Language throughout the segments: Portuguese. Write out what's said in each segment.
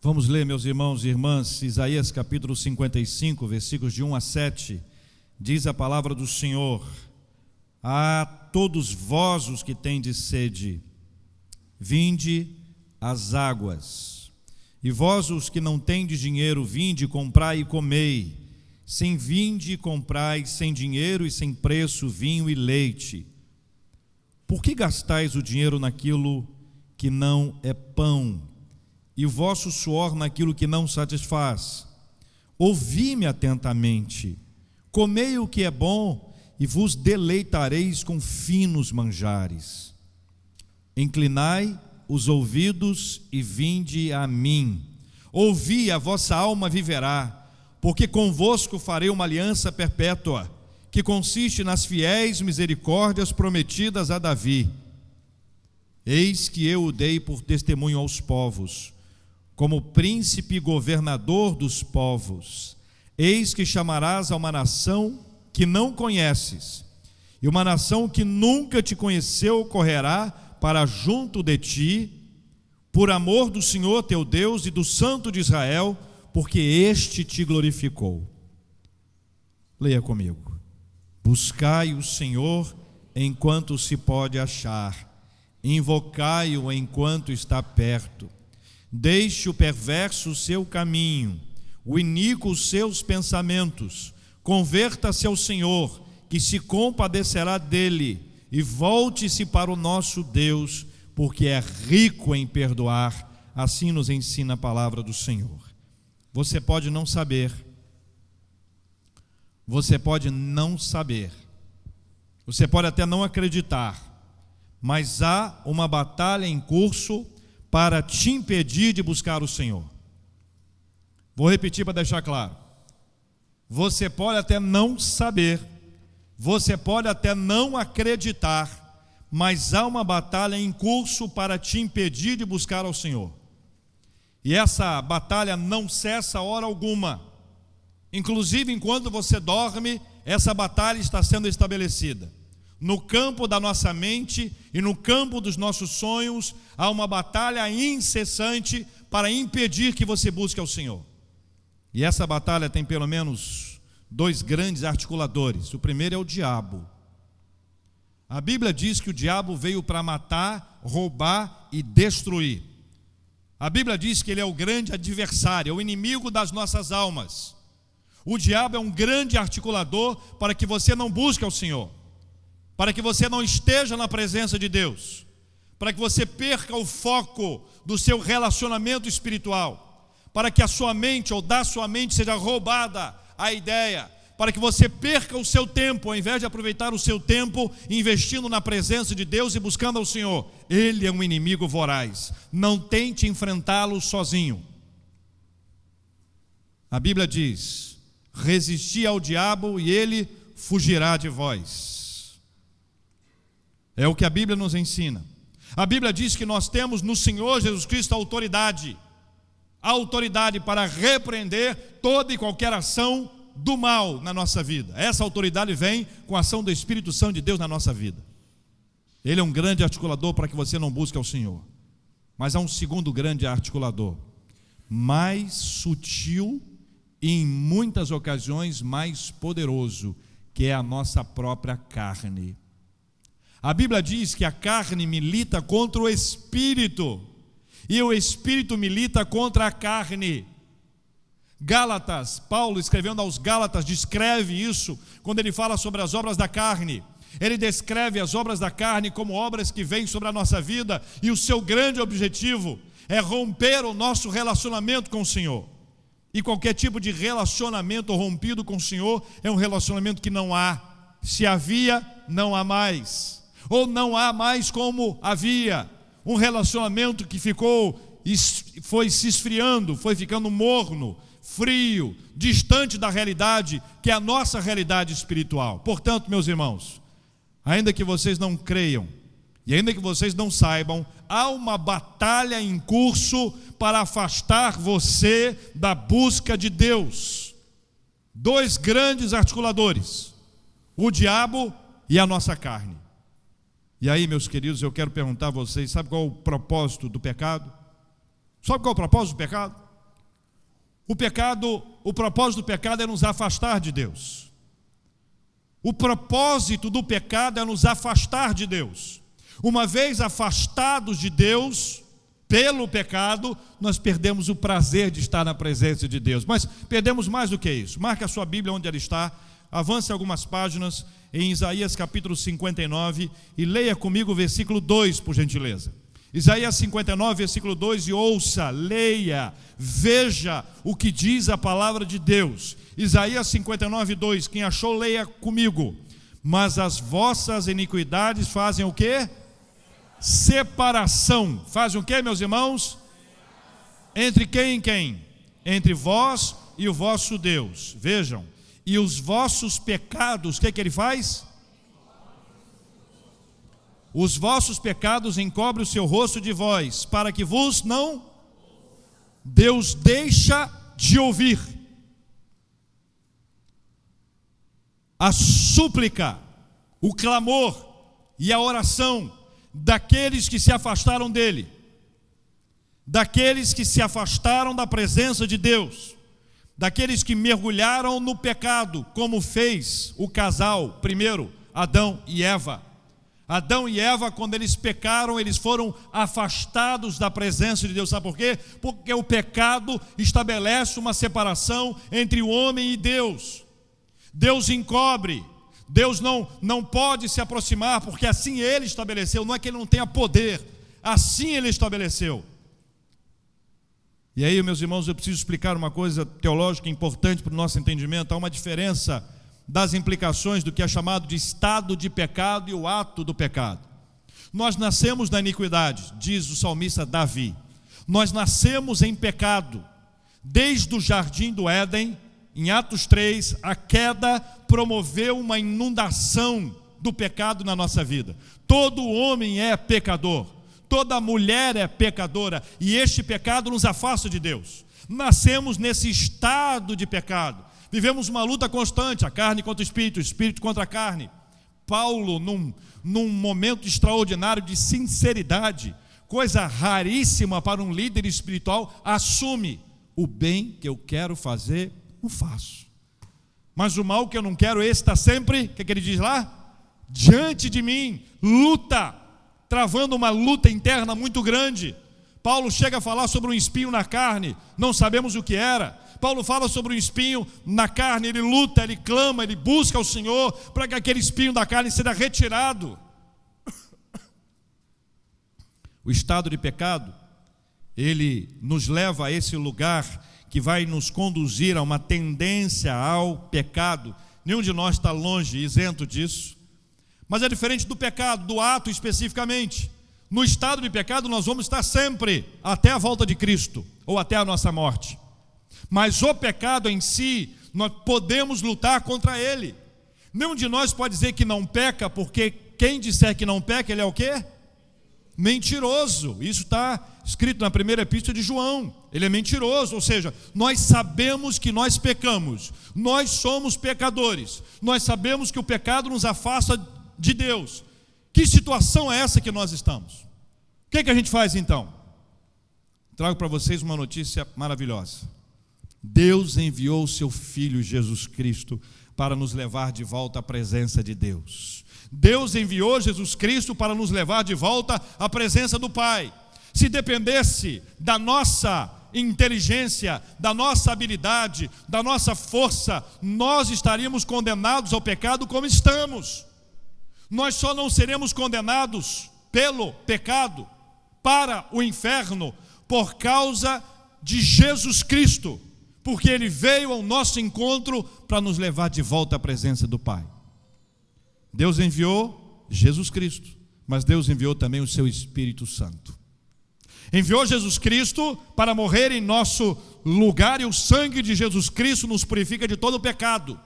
Vamos ler, meus irmãos e irmãs, Isaías capítulo 55, versículos de 1 a 7. Diz a palavra do Senhor: A todos vós os que tendes sede, vinde às águas. E vós os que não tendes dinheiro, vinde, comprai e comei. Sem vinde e comprai, sem dinheiro e sem preço, vinho e leite. Por que gastais o dinheiro naquilo que não é pão, e o vosso suor naquilo que não satisfaz? Ouvi-me atentamente, comei o que é bom, e vos deleitareis com finos manjares. Inclinai os ouvidos e vinde a mim. Ouvi, a vossa alma viverá, porque convosco farei uma aliança perpétua, que consiste nas fiéis misericórdias prometidas a Davi. Eis que eu o dei por testemunho aos povos, como príncipe e governador dos povos. Eis que chamarás a uma nação que não conheces, e uma nação que nunca te conheceu correrá para junto de ti, por amor do Senhor teu Deus e do Santo de Israel, porque este te glorificou. Leia comigo. Buscai o Senhor enquanto se pode achar, invocai-o enquanto está perto. Deixe o perverso o seu caminho, o iníquo os seus pensamentos. Converta-se ao Senhor, que se compadecerá dele, e volte-se para o nosso Deus, porque é rico em perdoar. Assim nos ensina a palavra do Senhor. Você pode não saber, você pode até não acreditar, mas há uma batalha em curso para te impedir de buscar o Senhor. Vou repetir para deixar claro. Você pode até não saber, você pode até não acreditar, mas há uma batalha em curso para te impedir de buscar ao Senhor. E essa batalha não cessa hora alguma. Inclusive, enquanto você dorme, essa batalha está sendo estabelecida. No campo da nossa mente e no campo dos nossos sonhos, há uma batalha incessante para impedir que você busque ao Senhor. E essa batalha tem pelo menos dois grandes articuladores. O primeiro é o diabo. A Bíblia diz que o diabo veio para matar, roubar e destruir. A Bíblia diz que ele é o grande adversário, é o inimigo das nossas almas. O diabo é um grande articulador para que você não busque ao Senhor, para que você não esteja na presença de Deus, para que você perca o foco do seu relacionamento espiritual, para que a sua mente ou da sua mente seja roubada a ideia, para que você perca o seu tempo, ao invés de aproveitar o seu tempo investindo na presença de Deus e buscando ao Senhor. Ele é um inimigo voraz. Não tente enfrentá-lo sozinho. A Bíblia diz: resisti ao diabo e ele fugirá de vós. É o que a Bíblia nos ensina. A Bíblia diz que nós temos no Senhor Jesus Cristo a autoridade para repreender toda e qualquer ação do mal na nossa vida. Essa autoridade vem com a ação do Espírito Santo de Deus na nossa vida. Ele é um grande articulador para que você não busque ao Senhor. Mas há um segundo grande articulador, mais sutil e em muitas ocasiões mais poderoso, que é a nossa própria carne. A Bíblia diz que a carne milita contra o Espírito, e o Espírito milita contra a carne. Gálatas, Paulo escrevendo aos Gálatas, descreve isso quando ele fala sobre as obras da carne. Ele descreve as obras da carne como obras que vêm sobre a nossa vida, e o seu grande objetivo é romper o nosso relacionamento com o Senhor. E qualquer tipo de relacionamento rompido com o Senhor é um relacionamento que não há. Se havia, não há mais, ou não há mais como havia. Um relacionamento que foi se esfriando, foi ficando morno, frio, distante da realidade, que é a nossa realidade espiritual. Portanto, meus irmãos, ainda que vocês não creiam, e ainda que vocês não saibam, há uma batalha em curso para afastar você da busca de Deus. Dois grandes articuladores, o diabo e a nossa carne. E aí, meus queridos, eu quero perguntar a vocês, sabe qual é o propósito do pecado? Sabe qual é o propósito do pecado? O propósito do pecado é nos afastar de Deus. O propósito do pecado é nos afastar de Deus. Uma vez afastados de Deus, pelo pecado, nós perdemos o prazer de estar na presença de Deus. Mas perdemos mais do que isso. Marque a sua Bíblia onde ela está. Avance algumas páginas em Isaías capítulo 59 e leia comigo o versículo 2, por gentileza. Isaías 59, versículo 2, e ouça, leia, veja o que diz a palavra de Deus. Isaías 59, 2, quem achou, leia comigo. Mas as vossas iniquidades fazem o quê? Separação. Fazem o quê, meus irmãos? Entre quem e quem? Entre vós e o vosso Deus. Vejam. E os vossos pecados, o que ele faz? Os vossos pecados encobrem o seu rosto de vós, para que vos não... Deus deixa de ouvir a súplica, o clamor e a oração daqueles que se afastaram dele, daqueles que se afastaram da presença de Deus, daqueles que mergulharam no pecado, como fez o casal, primeiro, Adão e Eva. Adão e Eva, quando eles pecaram, eles foram afastados da presença de Deus. Sabe por quê? Porque o pecado estabelece uma separação entre o homem e Deus. Deus encobre, Deus não pode se aproximar, porque assim ele estabeleceu. Não é que ele não tenha poder, assim ele estabeleceu. E aí, meus irmãos, eu preciso explicar uma coisa teológica importante para o nosso entendimento. Há uma diferença das implicações do que é chamado de estado de pecado e o ato do pecado. Nós nascemos na iniquidade, diz o salmista Davi. Nós nascemos em pecado. Desde o jardim do Éden, em Atos 3, a queda promoveu uma inundação do pecado na nossa vida. Todo homem é pecador, toda mulher é pecadora, e este pecado nos afasta de Deus. Nascemos nesse estado de pecado. Vivemos uma luta constante, a carne contra o espírito contra a carne. Paulo, num momento extraordinário de sinceridade, coisa raríssima para um líder espiritual, assume: o bem que eu quero fazer, o faço, mas o mal que eu não quero, esse está sempre, o que ele diz lá? Diante de mim, luta, travando uma luta interna muito grande. Paulo chega a falar sobre um espinho na carne, não sabemos o que era. Paulo fala sobre um espinho na carne, ele luta, ele clama, ele busca o Senhor para que aquele espinho da carne seja retirado. O estado de pecado, ele nos leva a esse lugar que vai nos conduzir a uma tendência ao pecado. Nenhum de nós está longe, isento disso. Mas é diferente do pecado, do ato especificamente. No estado de pecado nós vamos estar sempre, até a volta de Cristo, ou até a nossa morte. Mas o pecado em si, nós podemos lutar contra ele. Nenhum de nós pode dizer que não peca, porque quem disser que não peca, ele é o quê? Mentiroso. Isso está escrito na primeira epístola de João. Ele é mentiroso, ou seja, nós sabemos que nós pecamos. Nós somos pecadores. Nós sabemos que o pecado nos afasta de Deus. Que situação é essa que nós estamos? O que a gente faz então? Trago para vocês uma notícia maravilhosa. Deus enviou o seu Filho Jesus Cristo para nos levar de volta à presença de Deus. Deus enviou Jesus Cristo para nos levar de volta à presença do Pai. Se dependesse da nossa inteligência, da nossa habilidade, da nossa força, nós estaríamos condenados ao pecado como estamos. Nós só não seremos condenados pelo pecado para o inferno por causa de Jesus Cristo, porque Ele veio ao nosso encontro para nos levar de volta à presença do Pai. Deus enviou Jesus Cristo, mas Deus enviou também o seu Espírito Santo. Enviou Jesus Cristo para morrer em nosso lugar, e o sangue de Jesus Cristo nos purifica de todo o pecado.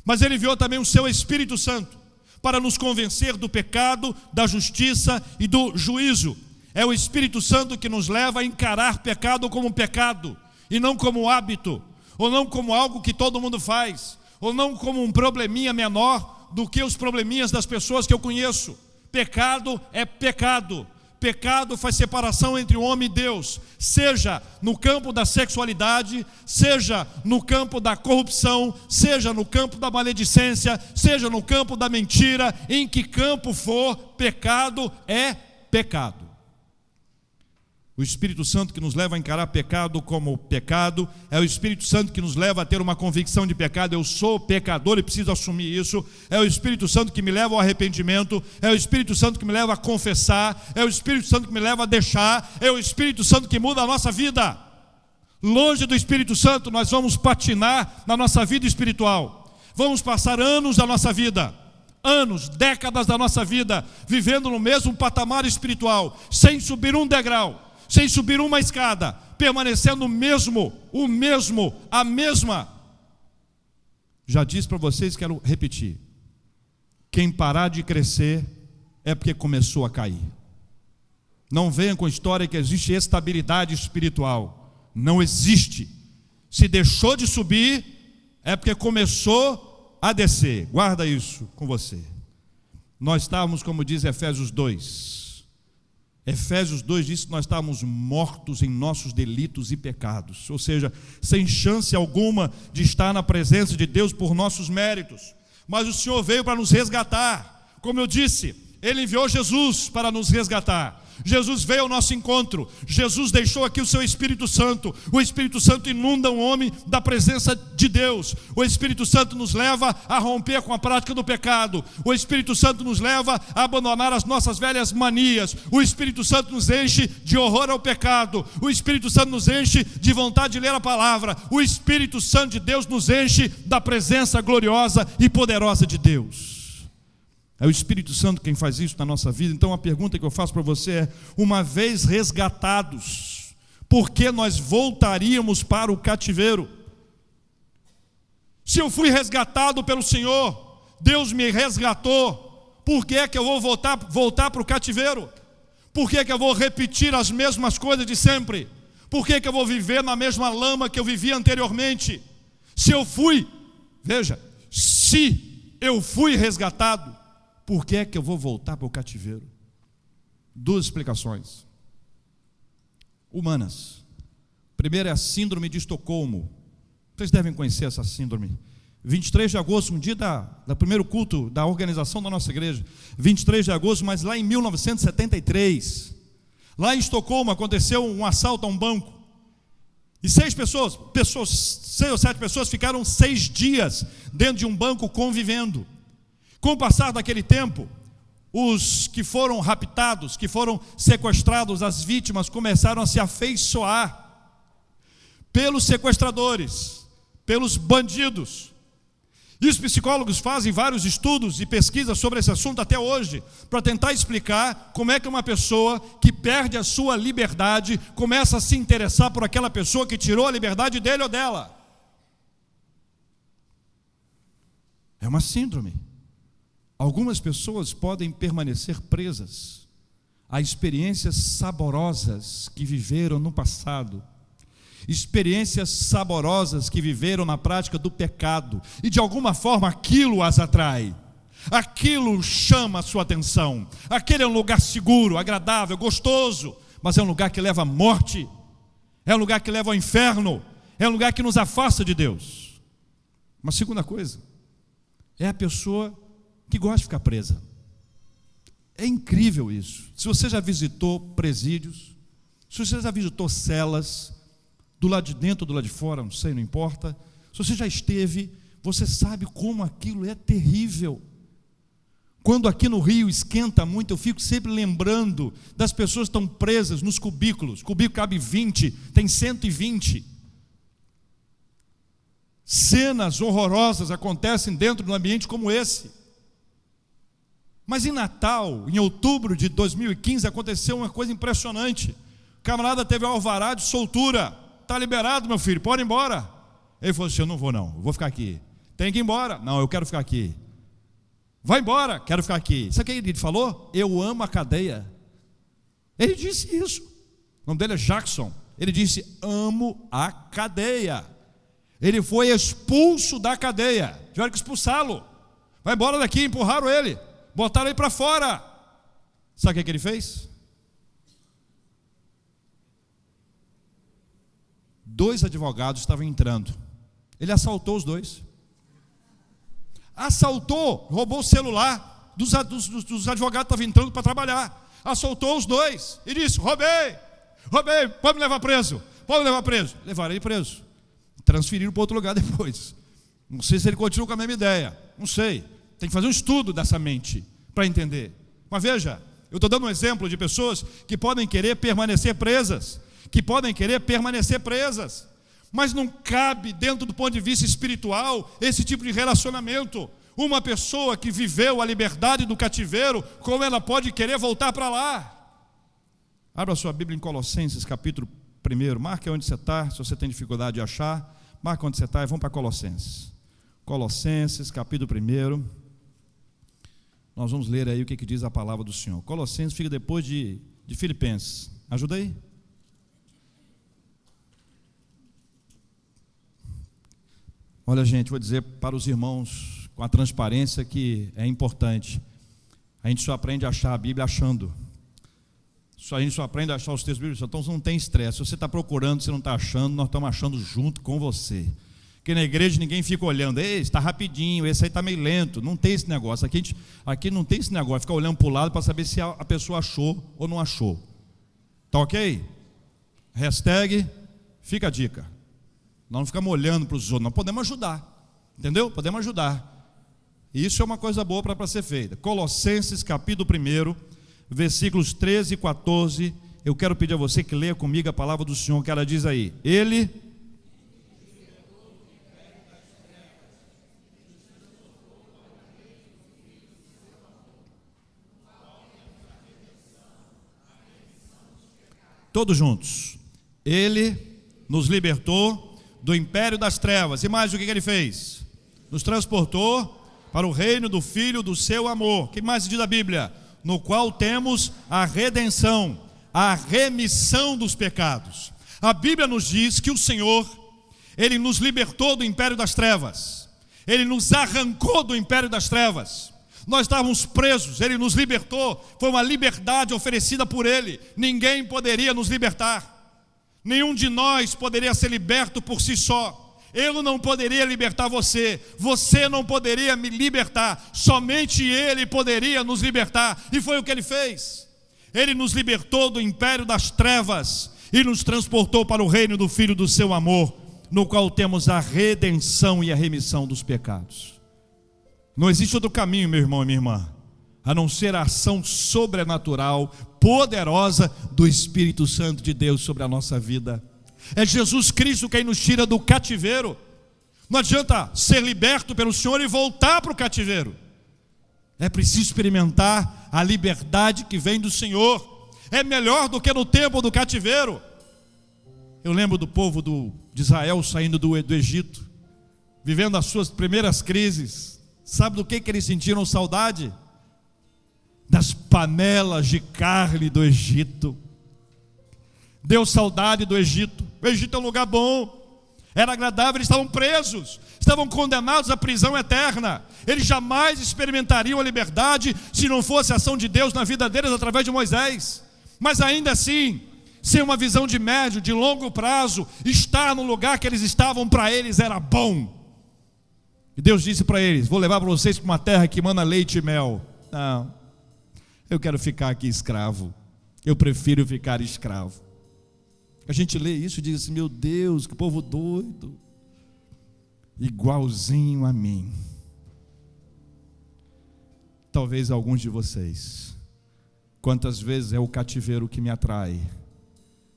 Mas Ele enviou também o seu Espírito Santo para nos convencer do pecado, da justiça e do juízo. É o Espírito Santo que nos leva a encarar pecado como pecado, e não como hábito, ou não como algo que todo mundo faz, ou não como um probleminha menor do que os probleminhas das pessoas que eu conheço. Pecado é pecado. Pecado faz separação entre o homem e Deus, seja no campo da sexualidade, seja no campo da corrupção, seja no campo da maledicência, seja no campo da mentira. Em que campo for, pecado é pecado. O Espírito Santo que nos leva a encarar pecado como pecado, é o Espírito Santo que nos leva a ter uma convicção de pecado. Eu sou pecador e preciso assumir isso. É o Espírito Santo que me leva ao arrependimento, é o Espírito Santo que me leva a confessar, é o Espírito Santo que me leva a deixar, é o Espírito Santo que muda a nossa vida. Longe do Espírito Santo nós vamos patinar na nossa vida espiritual, vamos passar anos da nossa vida, anos, décadas da nossa vida, vivendo no mesmo patamar espiritual, sem subir um degrau, sem subir uma escada, permanecendo a mesma. Já disse para vocês, quero repetir: quem parar de crescer é porque começou a cair. Não venha com a história que existe estabilidade espiritual. Não existe. Se deixou de subir, é porque começou a descer. Guarda isso com você. Nós estávamos, como diz Efésios 2. Efésios 2 diz que nós estávamos mortos em nossos delitos e pecados, ou seja, sem chance alguma de estar na presença de Deus por nossos méritos. Mas o Senhor veio para nos resgatar. Como eu disse, Ele enviou Jesus para nos resgatar. Jesus veio ao nosso encontro. Jesus deixou aqui o seu Espírito Santo. O Espírito Santo inunda o homem da presença de Deus. O Espírito Santo nos leva a romper com a prática do pecado. O Espírito Santo nos leva a abandonar as nossas velhas manias. O Espírito Santo nos enche de horror ao pecado. O Espírito Santo nos enche de vontade de ler a palavra. O Espírito Santo de Deus nos enche da presença gloriosa e poderosa de Deus. É o Espírito Santo quem faz isso na nossa vida. Então a pergunta que eu faço para você é: uma vez resgatados, por que nós voltaríamos para o cativeiro? Se eu fui resgatado pelo Senhor, Deus me resgatou, por que é que eu vou voltar para o cativeiro? Por que é que eu vou repetir as mesmas coisas de sempre? Por que é que eu vou viver na mesma lama que eu vivia anteriormente? Se eu fui resgatado, por que é que eu vou voltar para o cativeiro? Duas explicações humanas. Primeiro é a síndrome de Estocolmo. Vocês devem conhecer essa síndrome. 23 de agosto, um dia do primeiro culto da organização da nossa igreja, 23 de agosto, mas lá em 1973, lá em Estocolmo aconteceu um assalto a um banco. E 6 ou 7 pessoas ficaram 6 dias dentro de um banco convivendo. Com o passar daquele tempo, os que foram raptados, que foram sequestrados, as vítimas começaram a se afeiçoar pelos sequestradores, pelos bandidos. E os psicólogos fazem vários estudos e pesquisas sobre esse assunto até hoje, para tentar explicar como é que uma pessoa que perde a sua liberdade começa a se interessar por aquela pessoa que tirou a liberdade dele ou dela. É uma síndrome. Algumas pessoas podem permanecer presas a experiências saborosas que viveram no passado, experiências saborosas que viveram na prática do pecado, e de alguma forma aquilo as atrai, aquilo chama a sua atenção. Aquele é um lugar seguro, agradável, gostoso, mas é um lugar que leva à morte, é um lugar que leva ao inferno, é um lugar que nos afasta de Deus. Uma segunda coisa é a pessoa que gosta de ficar presa. É incrível isso. Se você já visitou presídios, se você já visitou celas, do lado de dentro ou do lado de fora, não sei, não importa. Se você já esteve, você sabe como aquilo é terrível. Quando aqui no Rio esquenta muito, eu fico sempre lembrando das pessoas que estão presas nos cubículos. Cubículo cabe 20, tem 120. Cenas horrorosas acontecem dentro de um ambiente como esse. Mas em Natal, em outubro de 2015, aconteceu uma coisa impressionante. O camarada teve alvará de soltura. Está liberado, meu filho, pode ir embora. Ele falou assim: eu não vou não, eu vou ficar aqui. Tem que ir embora. Não, eu quero ficar aqui. Vai embora, quero ficar aqui. Sabe o que ele falou? Eu amo a cadeia. Ele disse isso. O nome dele é Jackson. Ele disse: amo a cadeia. Ele foi expulso da cadeia. Tiveram que expulsá-lo. Vai embora daqui, empurraram ele, botaram ele para fora. Sabe o que ele fez? 2 advogados estavam entrando. Ele assaltou os 2. Assaltou, roubou o celular dos advogados que estavam entrando para trabalhar. Assaltou os 2 e disse: roubei, pode me levar preso, Levaram ele preso, transferiram para outro lugar depois. Não sei se ele continua com a mesma ideia, não sei, tem que fazer um estudo dessa mente para entender. Mas veja, eu estou dando um exemplo de pessoas que podem querer permanecer presas, mas não cabe dentro do ponto de vista espiritual esse tipo de relacionamento. Uma pessoa que viveu a liberdade do cativeiro, como ela pode querer voltar para lá? Abra sua Bíblia em Colossenses capítulo 1, marque onde você está, se você tem dificuldade de achar, marque onde você está e vamos para Colossenses. Colossenses capítulo 1, nós vamos ler aí o que diz a palavra do Senhor. Colossenses fica depois de Filipenses, ajuda aí. Olha, gente, vou dizer para os irmãos com a transparência que é importante. A gente só aprende a achar a Bíblia achando. A gente só aprende a achar os textos bíblicos. Então não tem estresse. Se você está procurando, você não está achando, nós estamos achando junto com você. Porque na igreja ninguém fica olhando: ei, está rapidinho, esse aí está meio lento. Não tem esse negócio. Aqui não tem esse negócio, ficar olhando para o lado para saber se a pessoa achou ou não achou. Tá ok? Hashtag fica a dica. Nós não ficamos olhando para os outros, nós podemos ajudar, entendeu? Podemos ajudar. E isso é uma coisa boa para ser feita. Colossenses capítulo 1, versículos 13 e 14. Eu quero pedir a você que leia comigo a palavra do Senhor, que ela diz aí: Ele todos juntos. Ele nos libertou do império das trevas. E mais, o que ele fez? Nos transportou para o reino do Filho do seu amor. O que mais diz a Bíblia? No qual temos a redenção, a remissão dos pecados. A Bíblia nos diz que o Senhor, Ele nos libertou do império das trevas. Ele nos arrancou do império das trevas. Nós estávamos presos, Ele nos libertou. Foi uma liberdade oferecida por Ele. Ninguém poderia nos libertar. Nenhum de nós poderia ser liberto por si só. Eu não poderia libertar você. Você não poderia me libertar. Somente Ele poderia nos libertar. E foi o que Ele fez. Ele nos libertou do império das trevas e nos transportou para o reino do Filho do seu amor, no qual temos a redenção e a remissão dos pecados. Não existe outro caminho, meu irmão e minha irmã, a não ser a ação sobrenatural, poderosa do Espírito Santo de Deus sobre a nossa vida. É Jesus Cristo quem nos tira do cativeiro. Não adianta ser liberto pelo Senhor e voltar para o cativeiro. É preciso experimentar a liberdade que vem do Senhor. É melhor do que no tempo do cativeiro. Eu lembro do povo de Israel saindo do Egito, vivendo as suas primeiras crises. Sabe do que eles sentiram saudade? Das panelas de carne do Egito. Deu saudade do Egito. O Egito é um lugar bom, era agradável. Eles estavam presos, estavam condenados à prisão eterna. Eles jamais experimentariam a liberdade se não fosse a ação de Deus na vida deles através de Moisés. Mas ainda assim, sem uma visão de médio, de longo prazo, estar no lugar que eles estavam, para eles era bom. E Deus disse para eles: vou levar para vocês para uma terra que mana leite e mel. Não, eu quero ficar aqui escravo. Eu prefiro ficar escravo. A gente lê isso e diz assim: meu Deus, que povo doido. Igualzinho a mim. Talvez alguns de vocês. Quantas vezes é o cativeiro que me atrai?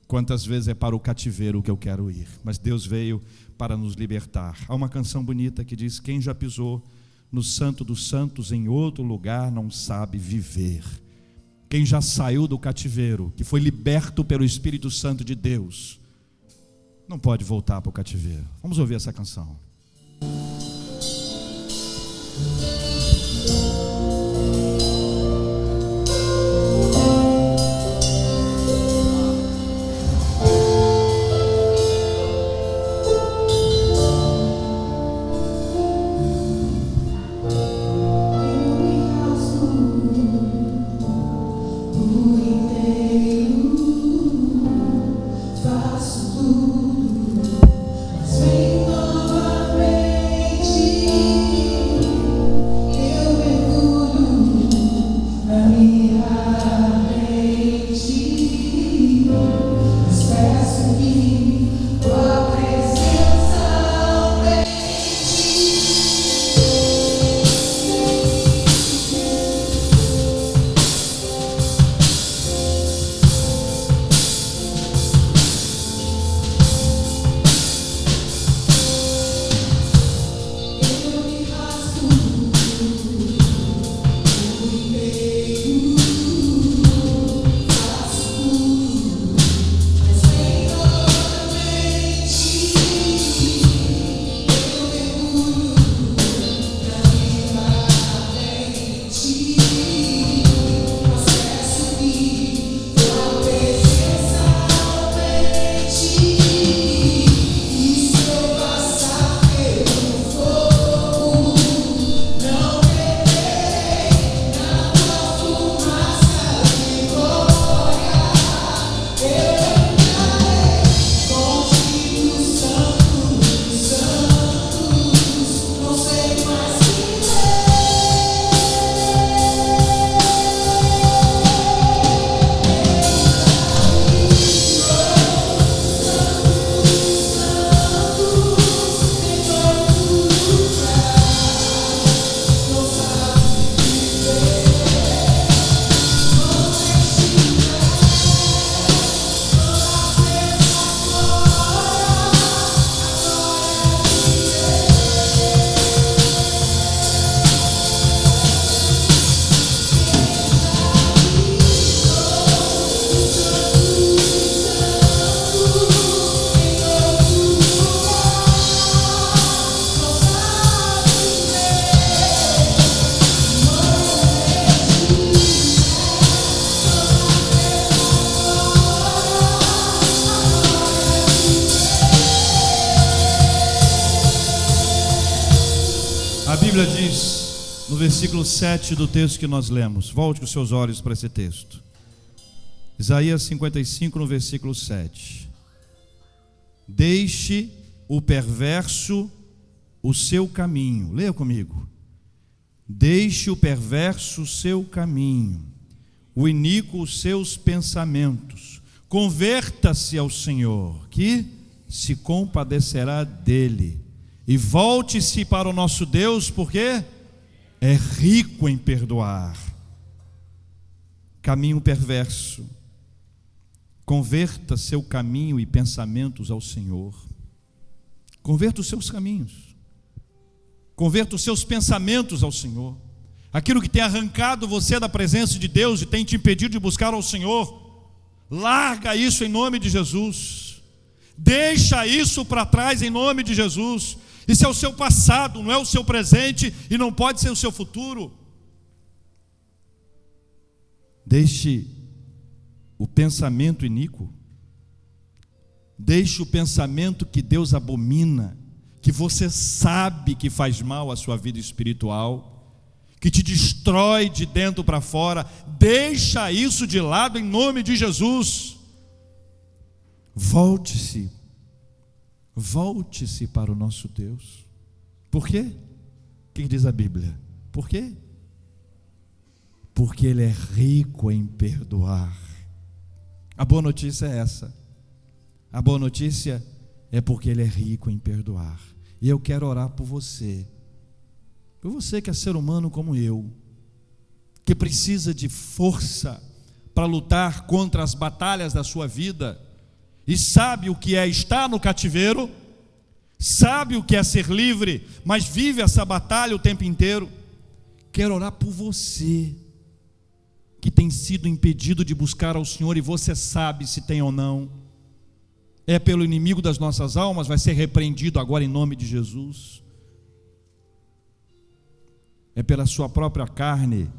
Quantas vezes é para o cativeiro que eu quero ir? Mas Deus veio para nos libertar. Há uma canção bonita que diz: quem já pisou no Santo dos Santos em outro lugar não sabe viver. Quem já saiu do cativeiro, que foi liberto pelo Espírito Santo de Deus, não pode voltar para o cativeiro. Vamos ouvir essa canção. Faço tudo Bíblia diz no versículo 7 do texto que nós lemos. Volte com os seus olhos para esse texto. Isaías 55, no versículo 7. Deixe o perverso o seu caminho. Leia comigo. Deixe o perverso o seu caminho, o iníquo os seus pensamentos. Converta-se ao Senhor, que se compadecerá dele. E volte-se para o nosso Deus, porque é rico em perdoar. Caminho perverso. Converta seu caminho e pensamentos ao Senhor. Converta os seus caminhos. Converta os seus pensamentos ao Senhor. Aquilo que tem arrancado você da presença de Deus e tem te impedido de buscar ao Senhor, larga isso em nome de Jesus. Deixa isso para trás em nome de Jesus. Isso é o seu passado, não é o seu presente e não pode ser o seu futuro. Deixe o pensamento iníquo. Deixe o pensamento que Deus abomina, que você sabe que faz mal à sua vida espiritual, que te destrói de dentro para fora. Deixa isso de lado em nome de Jesus. Volte-se para o nosso Deus. Por quê? O que diz a Bíblia? Por quê? Porque Ele é rico em perdoar. A boa notícia é essa. A boa notícia é porque Ele é rico em perdoar. E eu quero orar por você que é ser humano como eu, que precisa de força para lutar contra as batalhas da sua vida, e sabe o que é estar no cativeiro, sabe o que é ser livre, mas vive essa batalha o tempo inteiro. Quero orar por você que tem sido impedido de buscar ao Senhor, e você sabe se tem ou não. É pelo inimigo das nossas almas, vai ser repreendido agora em nome de Jesus. É pela sua própria carne,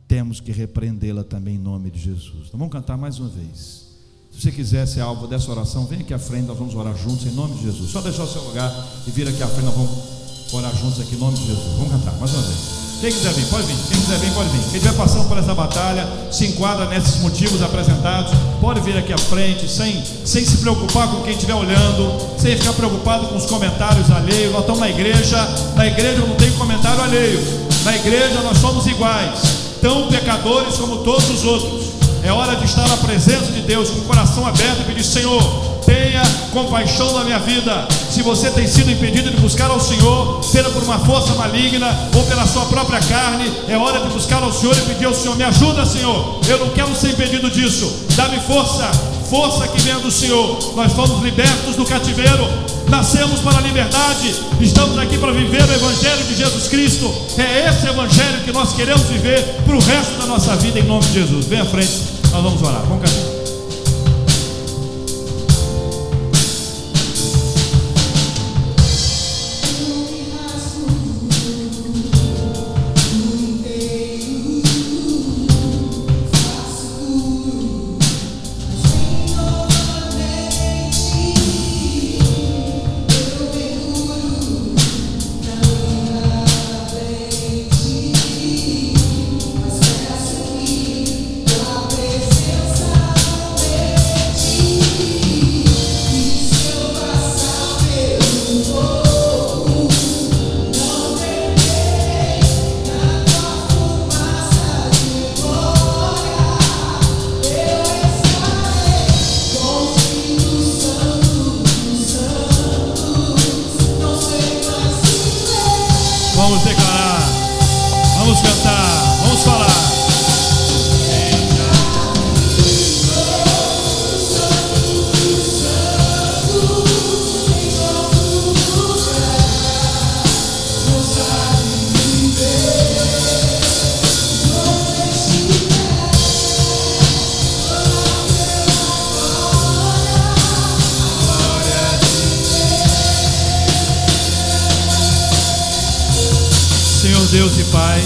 temos que repreendê-la também em nome de Jesus. Então vamos cantar mais uma vez. Se você quiser ser alvo dessa oração, vem aqui à frente, nós vamos orar juntos em nome de Jesus. Só deixar o seu lugar e vir aqui à frente, nós vamos orar juntos aqui em nome de Jesus. Vamos cantar mais uma vez. Quem quiser vir, pode vir. Quem quiser vir, pode vir. Quem estiver passando por essa batalha, se enquadra nesses motivos apresentados, pode vir aqui à frente, sem se preocupar com quem estiver olhando, sem ficar preocupado com os comentários alheios. Nós estamos na igreja não tem comentário alheio. Na igreja nós somos iguais, tão pecadores como todos os outros. É hora de estar na presença de Deus com o coração aberto e pedir: Senhor, tenha compaixão da minha vida. Se você tem sido impedido de buscar ao Senhor, seja por uma força maligna ou pela sua própria carne, é hora de buscar ao Senhor e pedir ao Senhor: me ajuda, Senhor, eu não quero ser impedido disso, dá-me força que venha do Senhor. Nós fomos libertos do cativeiro, nascemos para a liberdade, estamos aqui para viver o Evangelho de Jesus Cristo. É esse Evangelho que nós queremos viver para o resto da nossa vida em nome de Jesus. Vem à frente, nós vamos orar. Vamos cantar. Vamos declarar, vamos cantar, vamos falar. Senhor Deus e Pai,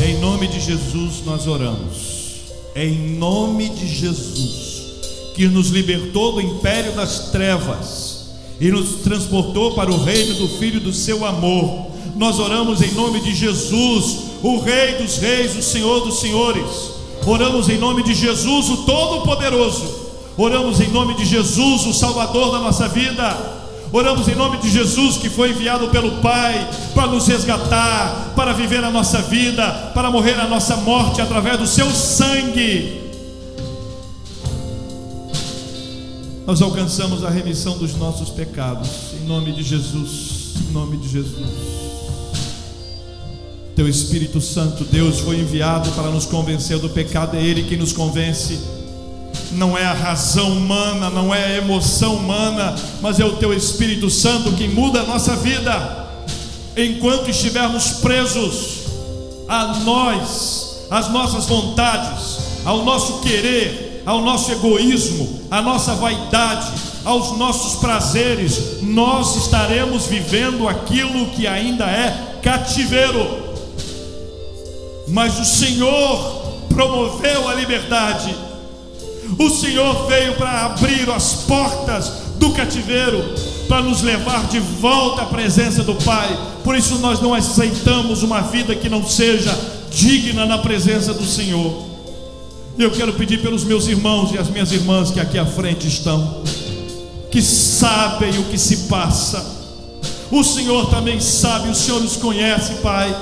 em nome de Jesus nós oramos. Em nome de Jesus, que nos libertou do império das trevas e nos transportou para o reino do Filho do seu amor. Nós oramos em nome de Jesus, o Rei dos Reis, o Senhor dos Senhores. Oramos em nome de Jesus, o Todo-Poderoso. Oramos em nome de Jesus, o Salvador da nossa vida. Oramos em nome de Jesus, que foi enviado pelo Pai para nos resgatar, para viver a nossa vida, para morrer a nossa morte através do seu sangue. Nós alcançamos a remissão dos nossos pecados, em nome de Jesus, em nome de Jesus. Teu Espírito Santo, Deus, foi enviado para nos convencer do pecado. É Ele quem nos convence. Não é a razão humana, não é a emoção humana, mas é o Teu Espírito Santo que muda a nossa vida. Enquanto estivermos presos a nós, às nossas vontades, ao nosso querer, ao nosso egoísmo, à nossa vaidade, aos nossos prazeres, nós estaremos vivendo aquilo que ainda é cativeiro. Mas o Senhor promoveu a liberdade. O Senhor veio para abrir as portas do cativeiro, para nos levar de volta à presença do Pai. Por isso nós não aceitamos uma vida que não seja digna na presença do Senhor. Eu quero pedir pelos meus irmãos e as minhas irmãs que aqui à frente estão, que sabem o que se passa. O Senhor também sabe, o Senhor os conhece, Pai.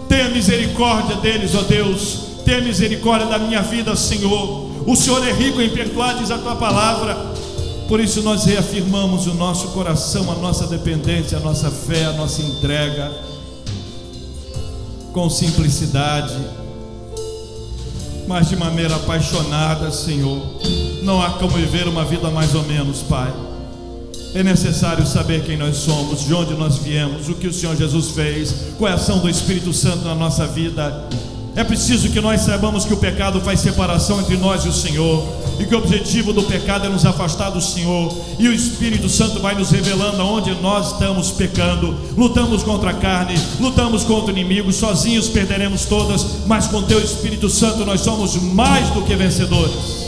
Tenha misericórdia deles, ó Deus. Tenha misericórdia da minha vida, Senhor. O Senhor é rico em perdoar, diz a Tua palavra. Por isso nós reafirmamos o nosso coração, a nossa dependência, a nossa fé, a nossa entrega, com simplicidade, mas de maneira apaixonada, Senhor. Não há como viver uma vida mais ou menos, Pai. É necessário saber quem nós somos, de onde nós viemos, o que o Senhor Jesus fez, qual é a ação do Espírito Santo na nossa vida. É preciso que nós saibamos que o pecado faz separação entre nós e o Senhor, e que o objetivo do pecado é nos afastar do Senhor, e o Espírito Santo vai nos revelando aonde nós estamos pecando. Lutamos contra a carne, lutamos contra o inimigo, sozinhos perderemos todas, mas com Teu Espírito Santo nós somos mais do que vencedores.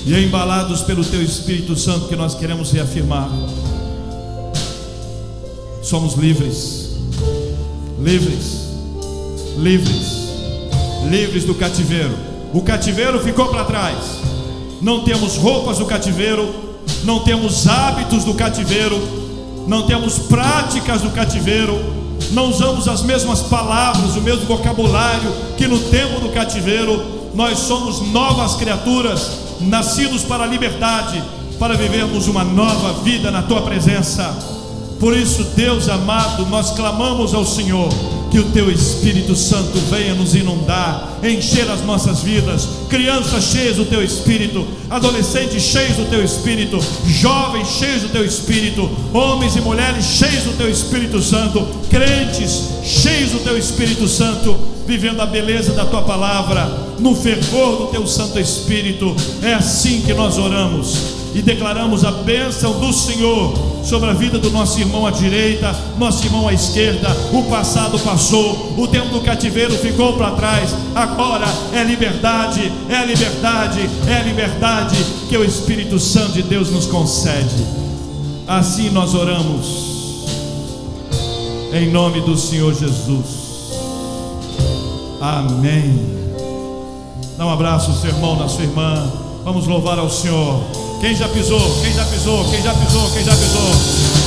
E é embalados pelo Teu Espírito Santo que nós queremos reafirmar: somos livres, livres, livres, livres do cativeiro. O cativeiro ficou para trás. Não temos roupas do cativeiro, não temos hábitos do cativeiro, não temos práticas do cativeiro, não usamos as mesmas palavras, o mesmo vocabulário que no tempo do cativeiro. Nós somos novas criaturas, nascidos para a liberdade, para vivermos uma nova vida na Tua presença. Por isso, Deus amado, nós clamamos ao Senhor que o Teu Espírito Santo venha nos inundar, encher as nossas vidas. Crianças cheias do Teu Espírito, adolescentes cheios do Teu Espírito, jovens cheios do Teu Espírito, homens e mulheres cheios do Teu Espírito Santo, crentes cheios do Teu Espírito Santo, vivendo a beleza da Tua palavra, no fervor do Teu Santo Espírito. É assim que nós oramos e declaramos a bênção do Senhor sobre a vida do nosso irmão à direita, nosso irmão à esquerda. O passado passou, o tempo do cativeiro ficou para trás. Agora é liberdade, é liberdade, é liberdade que o Espírito Santo de Deus nos concede. Assim nós oramos, em nome do Senhor Jesus. Amém. Dá um abraço ao seu irmão, na sua irmã. Vamos louvar ao Senhor. Quem já pisou? Quem já pisou? Quem já pisou? Quem já pisou?